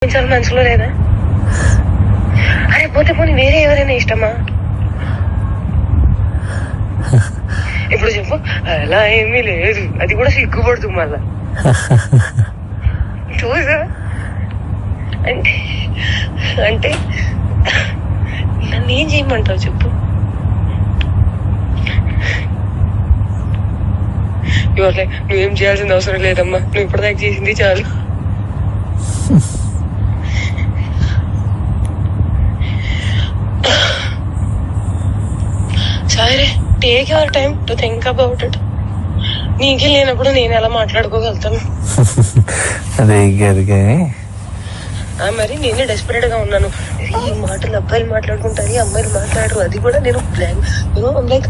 చాలా మనసులో లేదా? అరే పోతే పోనీ వేరే ఎవరైనా ఇష్టమా? ఇప్పుడు చెప్పు. అలా ఏమీ లేదు, అది కూడా సిగ్గుపడుతుంది మళ్ళా. చూసా అంటే అంటే నన్ను ఏం చేయమంటావు చెప్పు? నువ్వేం చేయాల్సిన అవసరం లేదమ్మా, నువ్వు ఇప్పటిదాకా చేసింది చాలు. సరే, take your time to think about it. నీకే లేనప్పుడు నేను ఎలా మాట్లాడుకోగలుగుతాను? మరి నేనే డెస్పరేట్ గా ఉన్నాను. ఈ మాటలు అబ్బాయిలు మాట్లాడుకుంటారు, అమ్మాయిలు మాట్లాడరు. అది కూడా నేను లైక్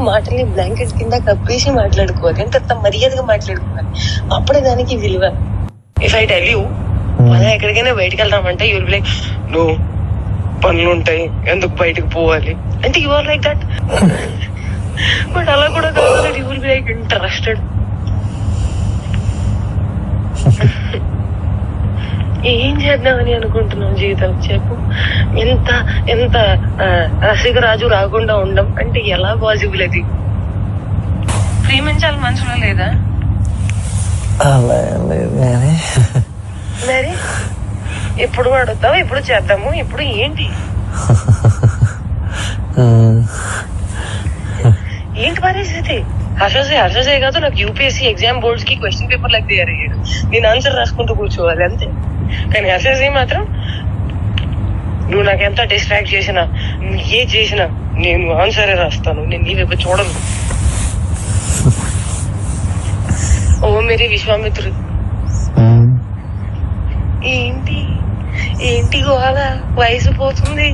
మాటల్ని బ్లాంకెట్ కింద కప్పేసి మాట్లాడుకోవాలి. ఎంత మర్యాదగా మాట్లాడుకోవాలి, అప్పుడే దానికి విలువ. ఇఫ్ ఐ టెల్ యూ మనం ఎక్కడికైనా బయటకు వెళ్దామంటే you will be like, no పనులు ఉంటాయి, ఎందుకు బయటకు పోవాలి అంటే you are like that. But అలా కూడా కాదు, you will be like interested. ఏం చేద్దామని అనుకుంటున్నావు జీవితం చెప్పు? ఎంత ఎంత రసికరాజు రాకుండా ఉండం అంటే ఎలా పాసిబుల్? అది ప్రేమించాలి మనసులో లేదా? మరి ఎప్పుడు అడుగుతావు, ఎప్పుడు చేద్దాము, ఇప్పుడు ఏంటి ఏంటి పరిస్థితి? హర్షసే కాదు, నాకు యూపీఎస్సీ ఎగ్జామ్ బోర్డ్స్ కి క్వశ్చన్ పేపర్ లాగా తయారయ్యాడు. నేను ఆన్సర్ రాసుకుంటూ కూర్చోవాలి అంతే. కానీ హర్షసే మాత్రం నువ్వు నాకు ఎంత డిస్ట్రాక్ట్ చేసినా, ఏ చేసినా నేను ఆన్సరే రాస్తాను, నేను నీ వైపు చూడను. ఓ మేరీ విశ్వామిత్రుడు. ఏంటి ఏంటి గోళ? వయసు పోతుంది.